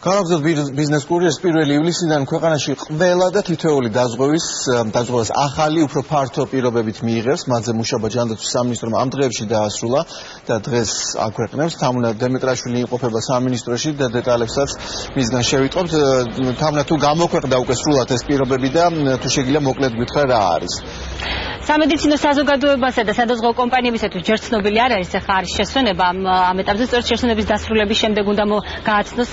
გავაგზავნოთ ბიზნეს კურიერს 1 ივლისიდან ქვეყანაში ყველა და თითოეული დაზღვევას ახალი უფრო ფართო პირობებით მიიღებს. მათზე მუშაობა ჯანდაცვის სამინისტრომ ამ დღეებში დაასრულა და დღეს აქვეყნებს. თამუნა დემეტრაშვილი იმყოფება სამინისტროში და დეტალებსაც მისგან შევიტყობთ. თამუნა, თუ გამოქვეყნდა უკვე სრულად ეს პირობები და თუ შეგიძლია მოკლედ გითხრა რა არის? სამედიცინო საზოგადოებასა და სადაზღვევო კომპანიებისათვის ჯერ ცნობილი არ არის, ახლა არის შესვენება ამ ეტაპზე, სწორედ შესვენების დასრულების შემდეგ უნდა გააცნოს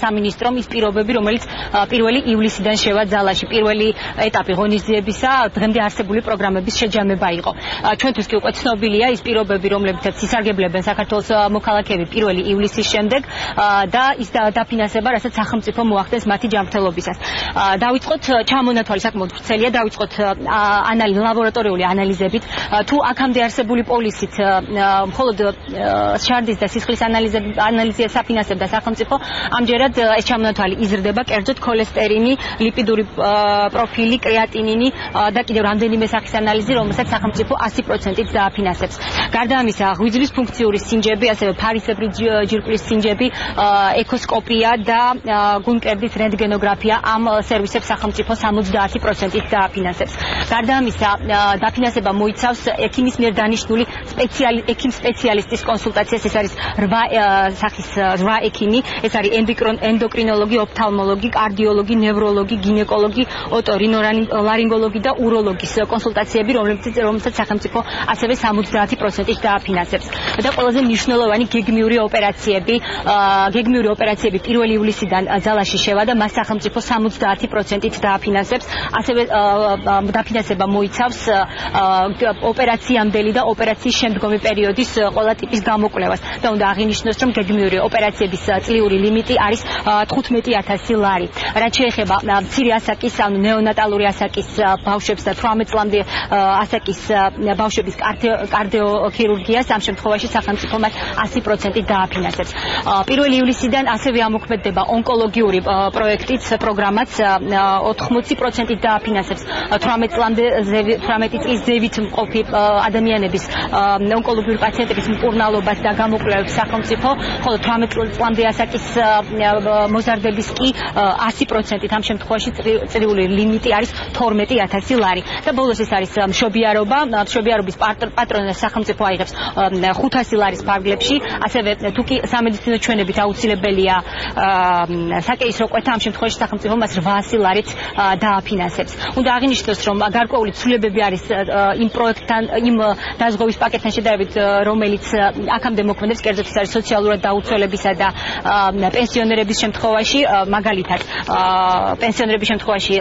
სამინისტრომ ის პირობები, რომელიც 1 ივლისიდან შევა ძალაში. პირველი ეტაპი ღონისძიებისა დღემდე არსებული პროგრამების შეჯამება იყო. ჩვენთვის კი უკვე ცნობილია ის პირობები, რომლებითაც ისარგებლებენ საქართველოს მოქალაქეები 1 ივლისის შემდეგ და ის დაფინანსება, რასაც სახელმწიფო მოახდენს მათი ჯანმრთელობისას. დავიწყოთ ჩამონათვალი საკმაოდ ვრცელია, დავიწყოთ ლაბორატორიული ანალიზებით, თუ აქამდე არსებული პოლისით მხოლოდ შარდის და სისხლის ანალიზებს აფინანსებდა სახელმწიფო, ამჯერად ეს ჩამონათვალი იზრდება, კერძოდ ქოლესტერინი, ლიპიდური პროფილი, კრეატინინი და კიდევ რამდენიმე სახის ანალიზი, რომელსაც სახელმწიფო 100%-ით დააფინანსებს. გარდა ამისა, ღვიძლის ფუნქციური სინჯები, ასევე ფარისებრი ჯირკვლის სინჯები, ეკოსკოპია და გულმკერდის რენტგენოგრაფია ამ სერვისებს სახელმწიფო 70%-ით დააფინანსებს. გარდა ამისა, დაფინანსება მოიცავს ექიმის მიერ დანიშნული ექიმ სპეციალისტის კონსულტაციას. ეს არის 8 სახის 8 ექიმი, ეს არის ენდოკრინოლოგი, ოფთალმოლოგი, კარდიოლოგი, ნევროლოგი, გინეკოლოგი, ოტორინოლარინგოლოგი და უროლოგის კონსულტაციები, რომელსაც სახელმწიფო ასევე 70%-ით დააფინანსებს. და ყველაზე მნიშვნელოვანი გეგმიური ოპერაციები 1 ივლისიდან ძალაში შევა და მას სახელმწიფო 70%-ით დააფინანსებს. ასევე დაფინანსება მოიცავს ოპერაციამდელი და ოპერაციის შემდგომი პერიოდის ყველა ტიპის გამოკვლევას. და უნდა აღინიშნოს, რომ გეგმიური ოპერაციების წლიური ლიმიტი არის 15,000 ლარი. რაც შეეხება მცირე ასაკის, ანუ ნეონატალური ასაკის ბავშვებს და 18 წლამდე ასაკის ბავშვების კარდიოქირურგიას, ამ შემთხვევაში სახელმწიფო მათ 100%-ით დააფინანსებს. 1 ივლისიდან ასევე ამოქმედდება ონკოლოგიური პროგრამაც 80%-ით დააფინანსებს 18 წლის ზევით მყოფი ადამიანების ონკოლოგიური პაციენტების მკურნალობას და გამოკვლევებს სახელმწიფო, ხოლო 18 წლამდე ასაკის მოზარდების კი 100%-ით, ამ შემთხვევაში წლიური ლიმიტი არის 12,000 ლარი. და ბოლოს ეს არის მშობიარობის პატრონას სახელმწიფო აიღებს 500 ლარის ფარგლებში, ასევე თუ კი სამედიცინო ჩვენებით აუცილებელია საკეისრო კვეთა, ამ შემთხვევაში სახელმწიფო მას 800 ლარით დააფინანსებს. უნდა აღინიშნოს, რომ გარკვეული ცვლილებები არის იმ პროექტთან, იმ დაზღვევის პაკეტთან შედარებით, რომელიც აქამდე მოქმედებს, კერძოდ ეს არის სოციალურად დაუცველებისა და პენსიონერების შემთხვევაში, მაგალითად, პენსიონერების შემთხვევაში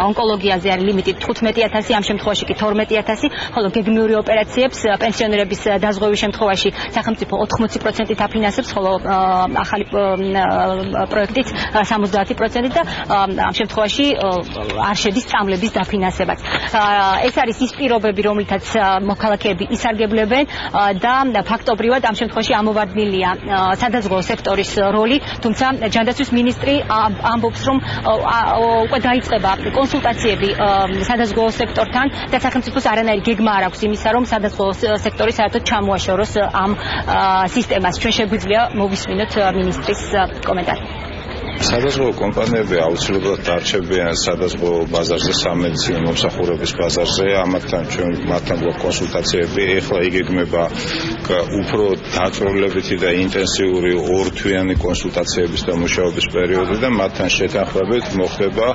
ონკოლოგიაზე არის ლიმიტი 15,000, ამ შემთხვევაში კი 12,000, ხოლო გეგმიური ოპერაციებს პენსიონერების დაზღვევის შემთხვევაში სახელმწიფო 80%-ით აფინანსებს, ხოლო ახალი პროექტით 70%-ით და ამ შემთხვევაში არ შედის წამლების დაფინანსებაც. ეს არის ის პირობები, რომლითაც მოქალაქეები ისარგებლებენ და ფაქტობრივად ამ შემთხვევაში ამოვარდნილია სადაზღვევო სექტორის როლი, თუმცა ჯანდაცვის მინისტრი ამბობს, რომ უკვე დაიწყება კონსულტაციები სადაზღვევო სექტორთან და სახელმწიფოს არანაირი გეგმა არ აქვს იმისა, რომ სადაზღვევო სექტორი საერთოდ ჩამოაშოროს ამ სისტემას. ჩვენ შეგვიძლია მოვისმინოთ მინისტრის კომენტარი. სადაზღვევო კომპანიები აუცილებლად დარჩებიან სადაზღვევო ბაზარზე, სამედიცინო მომსახურების ბაზარზე, მათთან გვაქვს კონსულტაციები. ეხლა იგეგმება უფრო დაწვრილებითი და ინტენსიური ორთვიანი კონსულტაციების და მუშაობის პერიოდი და მათთან შეთანხმებით მოხდება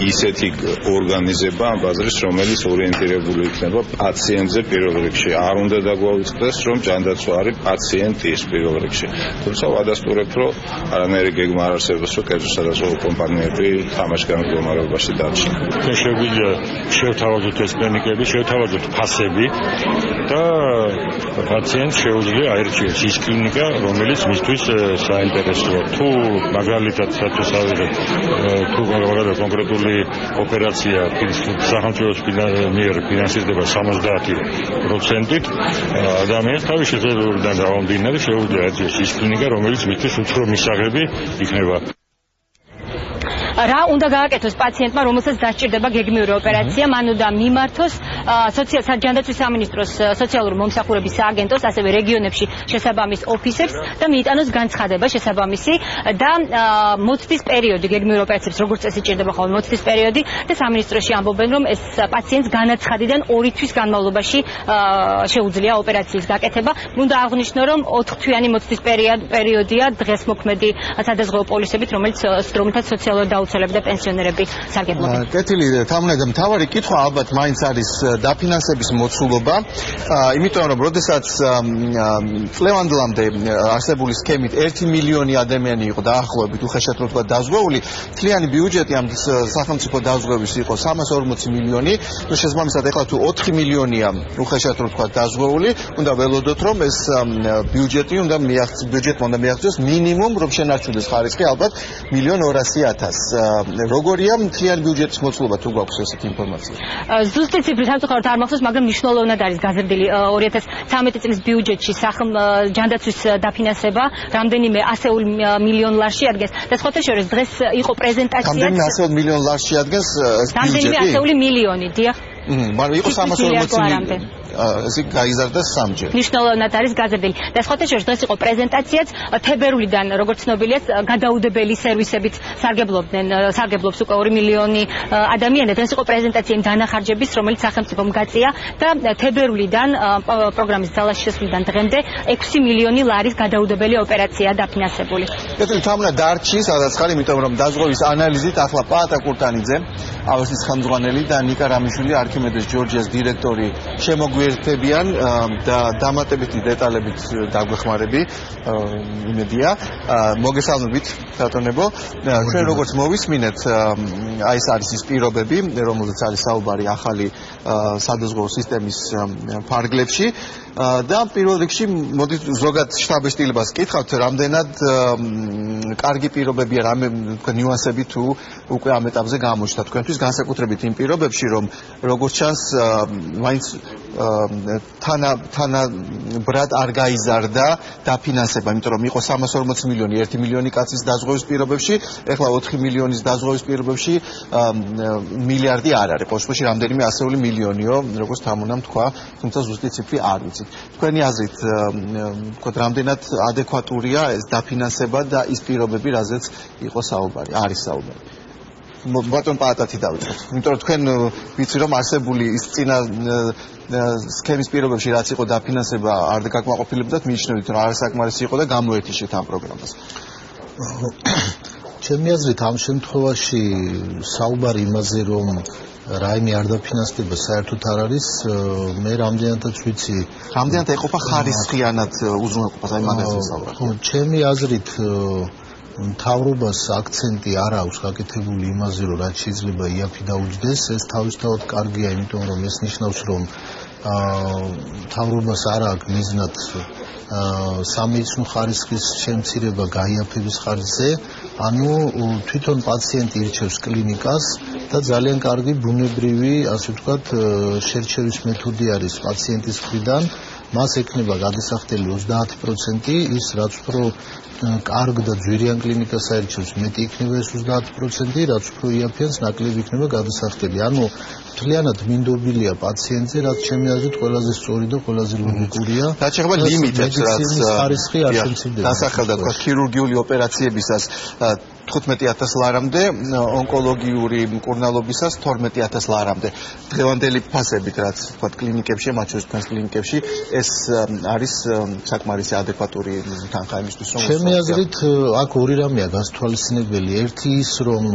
ისეთი ორგანიზება ამ ბაზრის, რომელიც ორიენტირებული იქნება პაციენტზე პირველ რიგში. არ უნდა დაგვაუწყდეს, რომ ჯანდაცვა არის პაციენტის პირველ რიგში. თუმცა ვადასტურებ, რომ არანაირი გეგმა არ არსებობს, რომ კერძო სადაზღვევო კომპანიები თამაშგან მდგომარეობაში დარჩნენ. შეგვიძლია შევთავაზოთ ეს კლინიკები, შევთავაზოთ ფასები და პაციენტს შეუძლია აირჩიოს ის კლინიკა, რომელიც მისთვის საინტერესოა. თუ მაგალითად სათვისავერად თუ კონკრეტული ოპერაცია სახელმწიფოს მიერ ფინანსირდება 70%-ით, ადამიანს თავის შეხედულებიდან გამომდინარე შეუძლია აირჩიოს ის კლინიკა, რომელიც მისთვის უფრო მისაღები იქნება. რა უნდა გააკეთოს პაციენტმა, რომელსაც დასჭირდება გეგმიური ოპერაცია, მან უნდა მიმართოს ჯანდაცვის სამინისტროს სოციალური მომსახურების სააგენტოს, ასევე რეგიონებში შესაბამის ოფისებს და მიიტანოს განცხადება შესაბამისი და მოცდის პერიოდი გეგმიურ ოპერაციებს როგორც წესი ჭირდება ხოლმე მოცდის პერიოდი და სამინისტროში ამბობენ რომ ეს პაციენტს განაცხადიდან 2 თვის განმავლობაში შეუძლია ოპერაციის გაკეთება. უნდა აღნიშნო რომ 4 თვიანი მოცდის პერიოდია დღეს მოქმედი სადაზღვეო პოლისებით რომელთაც სოციალურად დაუცველები და პენსიონერები სარგებლობენ. კეთილი თამუნადა მთავარი კითხვა ალბათ მაინც არის დაფინანსების მოცულობა, იმიტომ რომ როდესაც წლევანდლამდე არსებული სქემით 1 მილიონი ადამიანი იყო დაახლოებით უხეშად რო თქვა დაზღვეული, მთლიანი ბიუჯეტი ამ სახელმწიფო დაზღვევის იყო 340 მილიონი, შესაბამისად ეხლა თუ 4 მილიონია უხეშად რო თქვა დაზღვეული, უნდა ველოდოთ რომ ეს ბიუჯეტი უნდა მიაღწიოს მინიმუმ რომ შენარჩუნდეს ხარისხი ალბათ 1,200,000. როგორია მთლიანი ბიუჯეტის მოცულობა თუ გვაქვს ესეთი ინფორმაცია? ზუსტი ციფრი სამწუხაროდ არ მახსოვს, მაგრამ მნიშვნელოვნად არის გაზრდილი 2013 წლის ბიუჯეტში ჯანდაცვის დაფინანსება რამდენიმე ასეულ მილიონ ლარში ადგეს და სხვათა შორის დღეს იყო პრეზენტაცია. რამდენიმე ასეულ მილიონ ლარში ადგეს ეს ბიუჯეტი? რამდენიმე ასეული მილიონი, დიახ. მაგრამ იყო 340 მილიონი. ეს გაიზარდა 3-ჯერ. მნიშვნელოვნად არის გაზრდილი. და სხვათა შორის დღეს იყო პრეზენტაციაც თებერვლიდან, როგორც ცნობილია, გადაუდებელი სერვისებით სარგებლობს უკვე 2 მილიონი ადამიანი. დღეს იყო პრეზენტაცია იმ დანახარჯების, რომელიც სახელმწიფომ გაწია და თებერვლიდან პროგრამის ძალაში შესვლიდან დღემდე 6 მილიონი ლარის გადაუდებელი ოპერაციაა დაფინანსებული. კეთილი თამუნა დარჩი, სადაც ხარ, იმიტომ რომ დაზღვევის ანალიზით ახლა პაატა კურტანიძე, ავესის ხელმძღვანელი და ნიკა რამიშვილი, არქიმედეს ჯორჯიას დირექტორი შემოგვიერთებიან და დამატებითი დეტალებით დაგვეხმარები, იმედია. მოგესალმებით, ბატონებო. ჩვენ როგორც მოვისმინეთ, აი ეს არის ის პირობები, რომელზეც არის საუბარი ახალი სადაზღვეო სისტემის ფარგლებში და პირველ რიგში მოდით ზოგად შტაბის-სტილებას კითხავთ, რამდენად კარგი პირობებია, რამე ნიუანსები თუ უკვე ამ ეტაპზე გამოჩნდა თქვენთვის, განსაკუთრებით იმ პირობებში, რომ როგორც ჩანს, მაინც თანაბრად არ გაიზარდა დაფინანსება, იმიტომ რომ იყო 340 მილიონი 1 მილიონი კაცის დაზღვევის პირობებში, ეხლა 4 მილიონის დაზღვევის პირობებში მილიარდი არ არის. ყოველთვის რამდენიმე ასეული მილიონიო, როგორც თამუნამ თქვა, თუმცა ზუსტი ციფრი არ ვიცით. თქვენი აზრით, რამდენად ადეკვატურია ეს დაფინანსება და ის პირობები, რაზეც იყო საუბარი, არის საუბარი? ბატონ პაატათი დავიწყოთ. იმიტომ რომ თქვენ ვიცი რომ არსებული ის წინა სქემის პირობებში რაც იყო დაფინანსება არ დაგაკმაყოფილებდათ, მიიჩნევით რომ არასაკმარისი იყო და გამოეთიშეთ ამ პროგრამას. ჩემი აზრით ამ შემთხვევაში საუბარი იმაზე რომ რაიმე არ დაფინანსდება საერთოდ არ არის, მე რამდენადაც ვიცი, რამდენად ეყოფა ხარისხიანად უზრუნველყოფას, აი მაგაზე საუბარი. ჩემი აზრით მთავრობას აქცენტი არ აქვს გაკეთებული იმაზე, რომ რაც შეიძლება იაფი დაუჯდეს, ეს თავისთავად კარგია, იმიტომ რომ ეს ნიშნავს, რომ მთავრობას არ აქვს მიზნად სამედიცინო ხარისხის შემცირება გაიაფების ხარჯზე, ანუ თვითონ პაციენტი ირჩევს კლინიკას და ძალიან კარგი ბუნებრივი, ასე ვთქვათ, შერჩევის მეთოდი არის პაციენტის მხრიდან, მას ექნება გადასახდელი 30%, ის რაც უფრო კარგ და ძვირიან კლინიკას აირჩევს, მეტი იქნება ეს 30%, რაც უფრო იაფიანს ნაკლები იქნება გადასახდელი. ანუ მთლიანად მინდობილია პაციენტზე, რაც ჩემი აზრით ყველაზე სწორი და ყველაზე ლოგიკურია. რაც შეეხება ლიმიტებს, რაც ხარისხი არ შემცირდება. დასახელდა თქვა ქირურგიული ოპერაციებისას 15,000 ლარამდე, ონკოლოგიური მკურნალობისას 12,000 ლარამდე. დღევანდელი ფასებით, რაც თქვა კლინიკებში, მათ შორის თქვენს კლინიკებში, ეს არის საკმარისი ადეკვატური თანხა იმისთვის, რომ ჩემი აზრით აქ ორი რამეა გასათვალისწინებელი. ერთი ის, რომ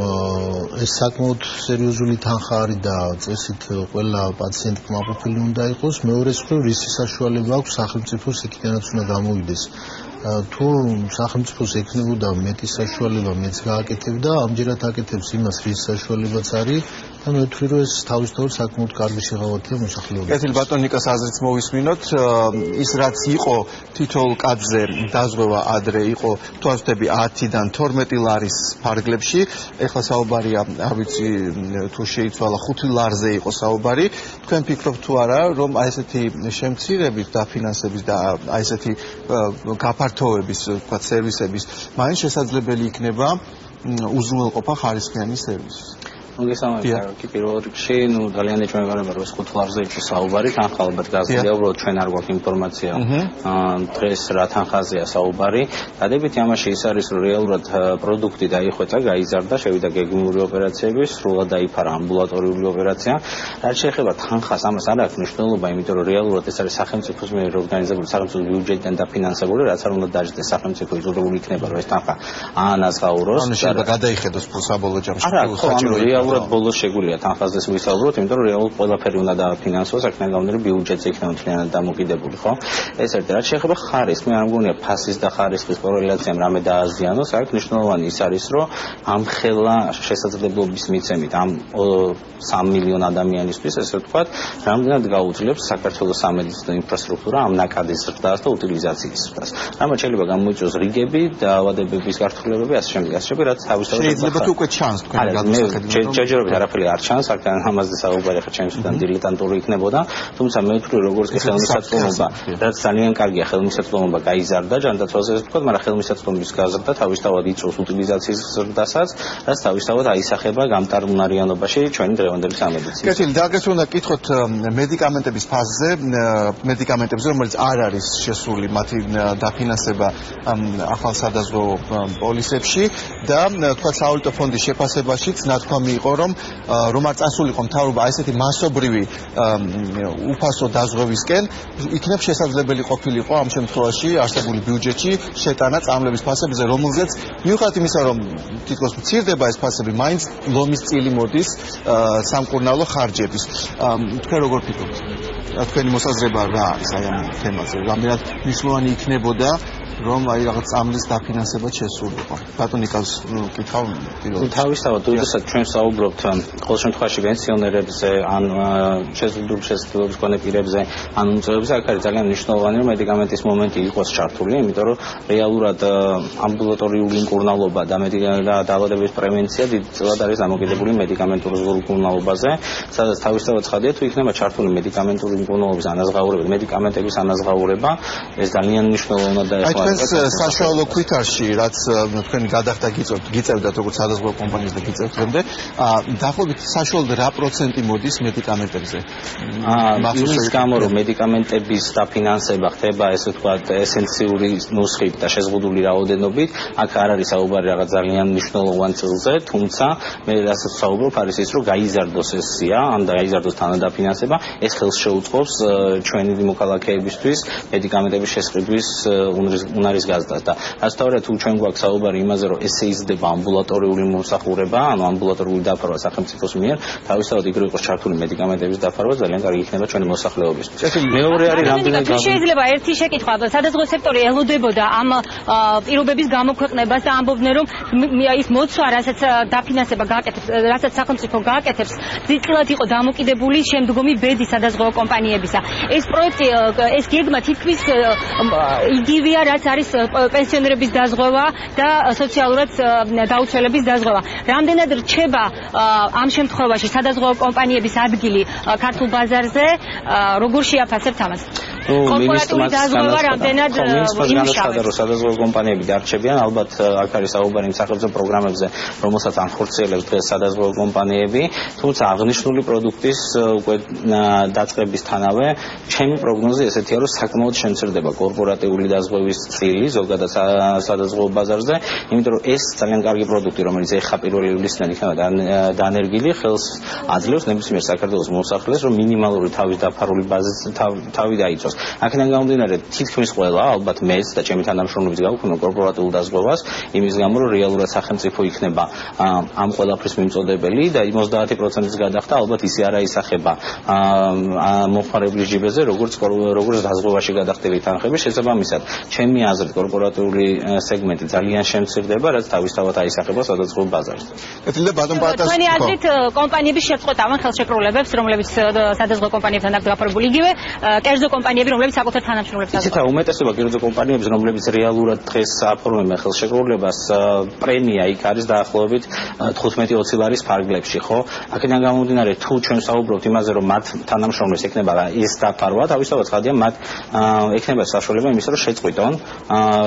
ეს საკმაოდ სერიოზული თანხა არის და წესით ყველა პაციენტი კმაყოფილი უნდა იყოს. მეორე მხრივ რის საშუალება აქვს სახელმწიფოს იქიდანაც უნდა გამოვიდეს. თუ სახელმწიფოს ექნებოდა მეტი საშუალება, მეც გააკეთებდა, ამჯერად აკეთებს იმას, რის საშუალებაც არის და მე ვთვლი, რომ ეს თავისთავად საკმაოდ კარგი შეღავათია მოსახლეობისთვის. კეთილი ბატონ ნიკას აზრიც მოვისმინოთ, ის რაც იყო თითოეულ კაცზე დაზღვევა ადრე იყო თუ ვთქვი 10-დან 12 ლარის ფარგლებში, ეხლა საუბარია, არ ვიცი თუ შეიცვალა 5 ლარზე იყო საუბარი. თქვენ ფიქრობთ თუ არა, რომ აი ესეთი შემცირების დაფინანსების და აი ესეთი გაფართოების, ვთქვათ, სერვისების მაინც შესაძლებელი იქნება უზრუნველყოფა ხარისხიანი სერვისის? მოგესალმებით. პირველ რიგში, ძალიან ეჭვმეპარება რომ ეს 5 ლარზე იყო საუბარი, თანხა ალბათ გაზრდილია, უბრალოდ ჩვენ არ გვაქვს ინფორმაცია დღეს რა თანხაზეა საუბარი. დადებითი ამაში ის არის, რომ რეალურად პროდუქტი დაიხვეწა, გაიზარდა, შევიდა გეგმიური ოპერაციები, სრულად დაიფარა ამბულატორიული ოპერაცია. რაც შეეხება თანხას, ამას არ აქვს მნიშვნელობა, იმიტომ რომ რეალურად ეს არის სახელმწიფოს მიერ ორგანიზებული, სახელმწიფოს ბიუჯეტიდან დაფინანსებული, რაც არ უნდა დაждდეს სახელმწიფო იზოლირებული იქნება, რომ ეს თანხა აანაზღაუროს. ანუ შეიძლება გადაიხედოს საბოლოო ჯამში. რეალურად ბოლოს შეგვიძლია თანხაზე ვისაუბროთ, იმიტომ რომ რეალურად ყველაფერი უნდა დაფინანსოს, აქედან გამომდინარე ბიუჯეტზე იქნება მთლიანად დამოკიდებული, ხო? ეს ერთი. რაც შეეხება ხარისხს, მე არ მგონია ფასის და ხარისხის კორელაციამ რამე დააზიანოს, აქ მნიშვნელოვანი ის არის, რომ ამ ხელა შესაძლებლობის მიცემით ამ 3 მილიონ ადამიანისთვის, ესე ვთქვათ, რამდენად გაუძლებს საქართველოს სამედიცინო ინფრასტრუქტურა ამ ნაკადის ზრდას და უტილიზაციის ზრდას. რამაც შეიძლება გამოიწვიოს რიგები, დაავადებების გართულებები, ასე შემდეგ, რაც თავისთავად შეიძლება თუ უკვე ჩანს თქვენ გადმოსახედით. ჯერჯერობით არაფერი არ ჩანს, აქ ამაზე საუბარი ხა ჩემისგან დილეტანტური იქნებოდა, თუმცა მე ვთქვი როგორც კი ხელმისაწვდომობა, რაც ძალიან კარგია ხელმისაწვდომობა გაიზარდა ჯანდაცვაზე, ასე ვთქვათ, მაგრამ ხელმისაწვდომობის გაზრდა თავისთავად იწვევს უტილიზაციის ზრდასაც, რაც თავისთავად აისახება გამტარუნარიანობაში ჩვენი დღევანდელი სამედიცინო. კეთილი, და აგრეთვე უნდა გკითხოთ მედიკამენტების ფაზზე, მედიკამენტებზე, რომელიც არ არის შესული მათი დაფინანსება ახალ სადაზღვო პოლისებში და თქვა სავალუტო ფონდის შეფასებაშიც ნათქვამი იყო, რომ არ წასულიყო მთავრობა ესეთი მასობრივი უფასო დაზღვევისკენ, იქნებ შესაძლებელი ყოფილიყო ამ შემთხვევაში არსებული ბიუჯეტში შეტანა წამლების ფასებზე, რომელზეც მიუხედავად იმისა, რომ თითქოს მცირდება ეს ფასები, მაინც ლომის წილი მოდის სამკურნალო ხარჯების. თქვენ როგორ ფიქრობთ? თქვენი მოსაზრება რა არის აი ამ თემაზე? რამდენად მნიშვნელოვანი იქნებოდა რომ აი რაღაც წამლის დაფინანსება შესულიყო. ბატონიკავს კითხავ პირველ. თავისთავად უდესაც ჩვენ საუბრობთ ყოველ შემთხვევაში პენსიონერებზე, ან შესაძლებლობის მქონე პირებზე, ან უმწვევებზე, აქ არის ძალიან მნიშვნელოვანი რომ მედიკამენტის მომენტი იყოს ჩართული, იმიტომ რომ რეალურად ამბულატორიული მკურნალობა და დაავადების პრევენცია დიდწილად არის დამოკიდებული მედიკამენტურ მკურნალობაზე, სადაც თავისთავად ცხადია თუ იქნება ჩართული მედიკამენტური მკურნალობის ანაზღაურება, მედიკამენტების ანაზღაურება, ეს ძალიან მნიშვნელოვანია და ეხლა საშუალო ქვითარში, რაც თქვენ გადახდა გიწევდათ როგორც სადაზღვო კომპანიას და გიწევთ დღემდე, დაახლოებით საშუალოდ რა პროცენტი მოდის მედიკამენტებზე? ის გამო რომ მედიკამენტების დაფინანსება ხდება, ესე ვთქვათ, ესენციური ნუსხით და შეზღუდული რაოდენობით, აქ არ არის საუბარი რაღაც ძალიან მნიშვნელოვან წილზე, თუმცა მე რასაც ვსაუბრობ, არის ის, რომ გაიზარდოს ეს სია, ან გაიზარდოს თანადაფინანსება, ეს ხელს შეუწყობს ჩვენი მოქალაქეებისთვის მედიკამენტების შესყიდვის უნარის გაზრდას და ასთავარია თუ ჩვენ გვაქვს საუბარი იმაზე რომ ესე იზრდება ამბულატორიული მომსახურება, ანუ ამბულატორიული დაფარვა სახელმწიფოს მიერ, თავისთავად იგივე იყოს ჩართული მედიკამენტების დაფარვა ძალიან კარგი იქნება ჩვენი მოსახლეობისთვის. მეორე არის რამდენად შეიძლება ერთი შეკითხვა, სადაზღვო სექტორი ელოდებოდა ამ პირობების გამოქვეყნებას და ამბობდნენ რომ ის მოცვა, რასაც დაფინანსება გააკეთებს, რასაც სახელმწიფო გააკეთებს, ძირითადად იყო დამოკიდებული შემდგომი ბედი სადაზღვო კომპანიებისა. ეს პროექტი, ეს გეგმა თითქმის იგივეა, რაც არის პენსიონერების დაზღვევა და სოციალურად დაუცველების დაზღვევა. რამდენად რჩება ამ შემთხვევაში სადაზღვო კომპანიების ადგილი ქართულ ბაზარზე, როგორ შეაფასებთ ამას? კორპორატული დაზღვევა რამდენად იმუშავებს? სადაზღვო კომპანიები დარჩებიან, ალბათ აქ არის საუბარი იმ სახელმწიფო პროგრამებზე, რომელსაც ანხორციელებს დღეს სადაზღვო კომპანიები, თუმცა აღნიშნული პროდუქტის უკვე დაწყებისთანავე ჩემი პროგნოზი ესეთია, რომ საკმაოდ შემცირდება კორპორატიული დაზღვევის წილი ზოგადად სადაზღვო ბაზარზე, იმიტომ რომ ეს ძალიან კარგი პროდუქტი, რომელიც ეხა 1 ივლისიდან იქნება დანერგილი, ხელს აძლევს ნებისმიერ საქართველოს მოსახლეს, რომ მინიმალური თავის დაფარული ბაზის თავი დაიწვას. აქედან გამომდინარე, თითქმის ყველა, ალბათ მეც და ჩემი თანამშრომლებიც გავუქმნო კორპორატულ დაზღვევას, იმის გამო, რომ რეალურად სახელმწიფო იქნება ამ ყველაფრის მიმწოდებელი და 50%-ის გადახდა ალბათ ისე არ აისახება მომხმარებლის ჯიბეზე, როგორც დაზღვევაში გადახდილი თანხები, შესაბამისად, ჩემი აზრით კორპორატიული სეგმენტი ძალიან შემცირდება, რაც თავისთავად აისახება სადაზღვო ბაზარზე. კეთილი, ბატონ პატას. თქვენი აზრით კომპანიების შეწყვეტავენ ხელშეკრულებებს, რომლებიც სადაზღვო კომპანიებთან აქვს გაფორმებული იგივე კერძო კომპანიები კომპანიები, რომლებიც საკუთარ თანამშრომლებს იცით რა, უმეტესობა კერძო კომპანიების, რომლებიც რეალურად დღეს აფორმებენ ხელშეკრულებას, პრემია იქ არის დაახლოებით 15-20 ლარის ფარგლებში, ხო? აქედან გამომდინარე, თუ ჩვენ საუბრობთ იმაზე, რომ მათ თანამშრომლებს ექნება ეს დაფარვა, თავისთავად ხადია მათ ექნება საშუალება იმის, რომ შეწყვიტონ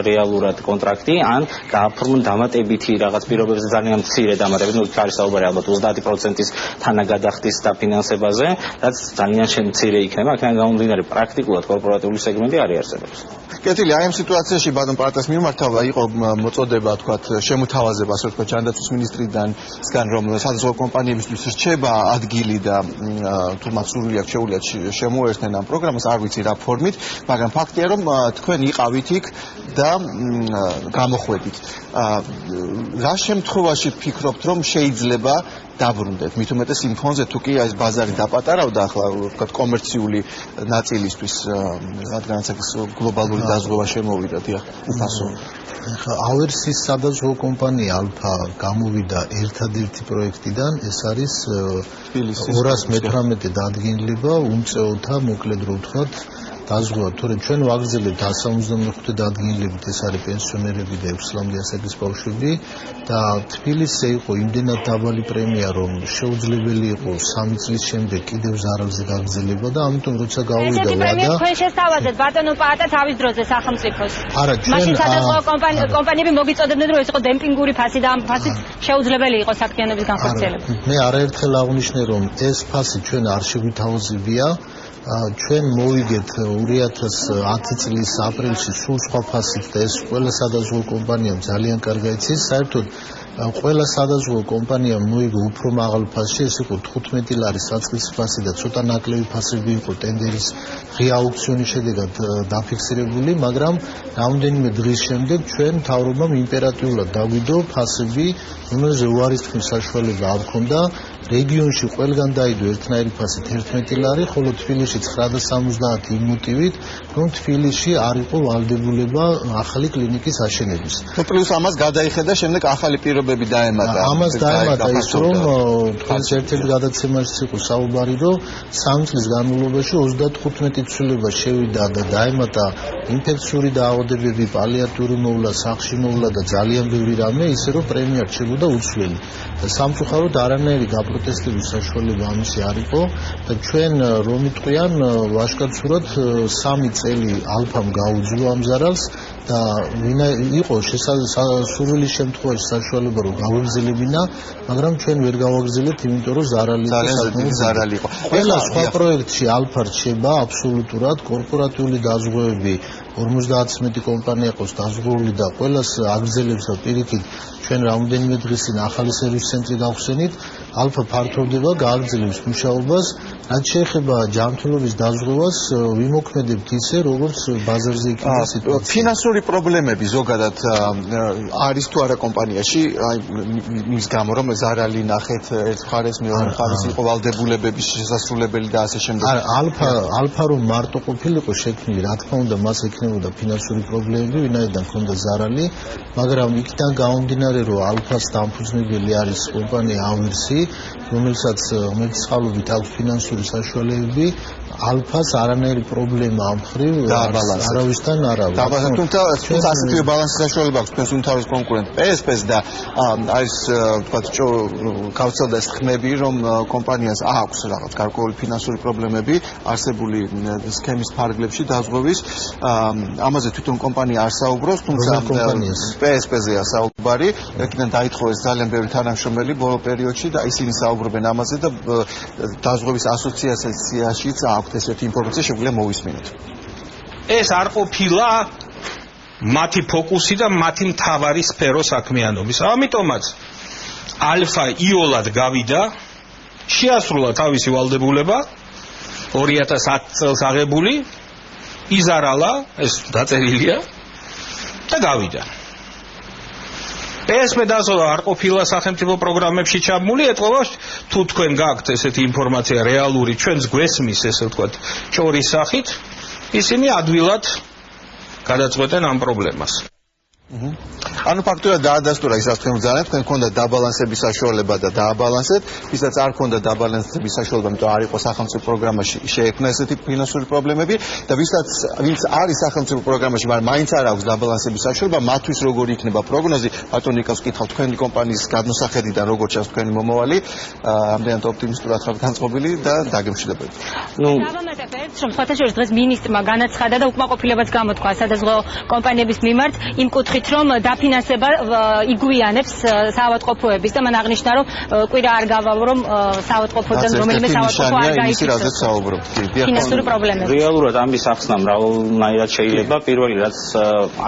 რეალურად კონტრაქტი, ან გააფორმონ დამატებითი რაღაც პირობებზე ძალიან მცირე დამატებით, ნუ იქ არის საუბარი ალბათ 30%-ის თანაგადახდის დაფინანსებაზე, რაც ძალიან მცირე იქნება, აქედან გამომდინარე პრაქტიკულად კორპორატიული სეგმენტი არ იარსებობს. კეთილი, აი ამ სიტუაციაში ბატონ პარტას მიმართავა იყო მოწოდება, თქვათ, შემოთავაზება, ასე ვთქვათ, ჯანდაცვის მინისტრიდან, რომ საზღვაო კომპანიებისთვის რჩება ადგილი და თუ მათ სურვილი აქვს შეუძლიათ შემოერთեն ამ პროგრამას, არ ვიცი რა ფორმით, მაგრამ ფაქტია, რომ თქვენ იყავით იქ და გამოხვედით. რა შემთხვევაში ფიქრობთ, რომ შეიძლება დაბრუნდეთ? მით უმეტეს იმ ფონზე, თუ კი ეს ბაზარი დაპატარავდა ახლა ვთქვათ კომერციული ნაწილისთვის, რადგანაც აქ გლობალური დაზღვევა შემოვიდა, დიახ, უფასო. ახლა ავერსის სადაზღვო კომპანია ალფა გამოვიდა ერთადერთი პროექტიდან, ეს არის 218 დადგენილება უმწეოთა, მოკლედ რო ვთქვათ, დაზღვევა, თორემ ჩვენ ვაგრძელებთ 175 დადგენილებით, ეს არის პენსიონერები და 6 წლამდე ასაკის ბავშვები და თბილისზე იყო იმდენად დაბალი პრემია, რომ შეუძლებელი იყო 3 წლის შემდეგ კიდევ ზარალზე გაგრძელება და ამიტომ როცა გავიდა პრემია თქვენ შესთავაზეთ ბატონო პაატა თავის დროზე სახელმწიფოს. არა, ჩვენ მაშინ სადაზღვო კომპანიები მოგიწოდებდნენ, რომ ეს იყო დემპინგური ფასი და ამ ფასით შეუძლებელი იყო საქმიანობის განხორციელება. მე არაერთხელ აღვნიშნე, რომ ეს ფასი ჩვენ არ შეგვითაოზებია. ჩვენ მოვიგეთ 2010 წლის აპრილში სულ სხვა ფასით და ეს ყველა სადაზღვო კომპანიამ ძალიან კარგად იცის. საერთოდ ყველა სადაზღვო კომპანიამ მოიგო უფრო მაღალ ფასში, ეს იყო 15 ლარის საწყისი ფასი და ცოტა ნაკლები ფასები იყო ტენდერის ღია აუქციონის შედეგად დაფიქსირებული, მაგრამ რამდენიმე დღის შემდეგ ჩვენ მთავრობამ იმპერატიულად დაგვიდო ფასები, რომელზე უარის თქმის საშუალება არ ჰქონდა. რეგიონში ყველგან დაიდო ერთნაირი ფასით 11 ლარი, ხოლო თბილისში 970 იმ მოტივით, რომ თბილისში არ იყო ვალდებულება ახალი კლინიკის აშენების. პლუს ამას გადაიხედა შემდეგ ახალი პირობები დაემატა. ამას დაემატა ის, რომ თქვენს ერთ-ერთ გადაცემაში იყო საუბარი, რომ 3 წლის განმავლობაში 35 ცვლილება შევიდა და დაემატა ინფექციური დაავადებები, პალიატიური მოვლა, სახლში მოვლა და ძალიან ბევრი რამე, ისე რომ პრემია რჩებოდა უცვლელი. და სამწუხაროდ არანაირი პროტესტების საშუალება ამისი არ იყო და ჩვენ რომ იტყვიან ვაშკაცურად 3 წელი ალფამ გაუძლო ამ ზარალს და ვინა იყო სურვილის შემთხვევაში საშუალება რომ გავაგრძელებინა, მაგრამ ჩვენ ვერ გავაგრძელებთ, იმიტომ რომ ზარალი იყო. ყველა სხვა პროექტში ალფა რჩება აბსოლუტურად, კორპორატიული დაზღვევები 50 კომპანია ყავს დაზღვეული და ყველას აგრძელებს და პირიქით ჩვენ რამდენიმე დღის წინ ახალი სერვის ცენტრი გავხსენით, ალფა ფართოვდება, გააგრძელებს მუშაობას, რაც შეეხება ჯანმრთელობის დაზღვევას, ვიმოქმედებთ ისე, როგორც ბაზარზე იქნება სიტუაცია. ფინანსური პრობლემები ზოგადად არის თუ არა კომპანიაში, აი მის გამო რომ ზარალი ნახეთ ერთ მხარეს, მეორე მხარეს იყო ვალდებულებების შესასრულებელი და ასე შემდეგ. ალფა რომ მარტო ყოფილიყო შექმნილი, რა თქმა უნდა, მას ექნებოდა ფინანსური პრობლემები, ვინაიდან ჰქონდა ზარალი, მაგრამ იქიდან გამომდინარე, რომ ალფას დამფუძნებელი არის კომპანია ავერსი, რომელსაც მეცხრალობით აქვს ფინანსური საშუალებები, ალფას არანაირი პრობლემა ამ მხრივ არავისთან არ აქვს. თუმცა ასეთი ბალანსის საშუალება აქვს თქვენს უმთავრეს კონკურენტ PSP-ს და არის თქვათ გავრცელდა ეს ხმები, რომ კომპანიას აქვს რაღაც გარკვეული ფინანსური პრობლემები არსებული სქემის ფარგლებში დაზღვევის. ამაზე თვითონ კომპანია არ საუბრობს, თუმცა PSP-ზეა საუბარი. იქიდან დაითხოვეს ძალიან ბევრი თანამშრომელი ბოლო პერიოდში და ისინი საუბრობენ ამაზე და დაზღვევის ასოციაციაშიც აქვთ ესეთი ინფორმაცია, შეგვიძლია მოვისმინოთ. ეს არ ყოფილა მათი ფოკუსი და მათი მთავარი სფერო საქმიანობის. ამიტომაც ალფა იოლად გავიდა, შეასრულა თავისი ვალდებულება 2010 წელს აღებული, იზარალა, ეს დაწერილია და გავიდა. PSP დაზოვა არ ყოფილა სახელმწიფო პროგრამებში ჩაბმული, ეთქვა თუ თქვენ გაქვთ ესეთი ინფორმაცია რეალური, ჩვენს გვესმის, ესე ვთქვათ, ჭორის სახით, ისინი ადვილად გადაწყვეტენ ამ პრობლემას. ანუ ფაქტურად დაადასტურა ის ასე ძალიან თქვენ გქონდა დაბალანსების საშუალება და დააბალანსეთ, ვისაც არ გქონდა დაბალანსების საშუალება, იმიტომ არ იყო სახელმწიფო პროგრამაში შეექმნა ესეთი ფინანსური პრობლემები და ვინც არის სახელმწიფო პროგრამაში, მაგრამ მაინც არ აქვს დაბალანსების საშუალება, მათთვის როგორი იქნება პროგნოზი, ბატონ ნიკოს კითხავ თქვენი კომპანიის გადმოსახედიდან როგორ ჩანს თქვენი მომავალი, ამდენად ოპტიმისტურად ხართ განწყობილი და დაგემშვიდობებით. დავამატებთ, რომ სხვათაშორის დღეს მინისტრმა განაცხადა და უკმაყოფილებაც გამოთქვა სადაზღვო კომპანიების მიმართ იმ კუთხით, რომ დაფინანსება იგვიანებს საავადმყოფოების და მან აღნიშნა, რომ კვირა არ გავალო, რომ საავადმყოფოდან რომელიმე საავადმყოფო არ გაიწვიოს ფინანსური პრობლემები. რეალურად ამის ახსნა მრავალნაირად შეიძლება. პირველი რაც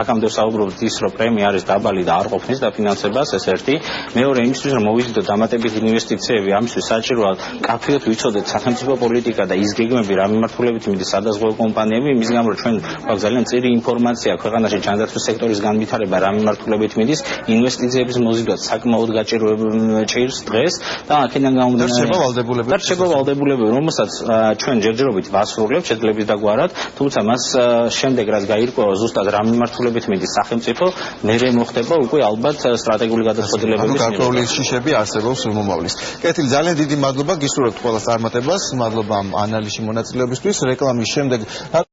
აქამდე საუბრობთ ის, რომ პრემია არის დაბალი და არ ყოფნის დაფინანსებას, ეს ერთი. მეორე იმისთვის, რომ მოვიზიდოთ დამატებითი ინვესტიციები, ამისთვის საჭიროა კაფეოთ ვიცოდეთ სახელმწიფო პოლიტიკა და ის გეგმები, რა მიმართულებით მიდის სადაზღვო კომპანიები, იმის გამო რომ ჩვენ გვაქვს ძალიან წირი ინფორმაცია ქვეყანაში ჯანდაცვის სექტორის განვითარება, რა მიმართულებით მიდის, ინვესტიციების მოზიდვა საკმაოდ გაჭირს დღეს და აქედან გამომდინარე რჩება ვალდებულებები, რომელსაც ჩვენ ჯერჯერობით ვასრულებთ შეძლების დაგვარად, თუმცა მას შემდეგ რაც გაირკვევა ზუსტად რა მიმართულებით მიდის სახელმწიფო, მერე მოხდება უკვე ალბათ სტრატეგიული გადაწყვეტილებების გარკვეული შიშები არსებობს მომავლის. კეთილი, ძალიან დიდი მადლობა გისურვებთ ყველას წარმატებას, მადლობა ამ ანალიზში მონაწილეობისთვის. რეკლამის შემდეგ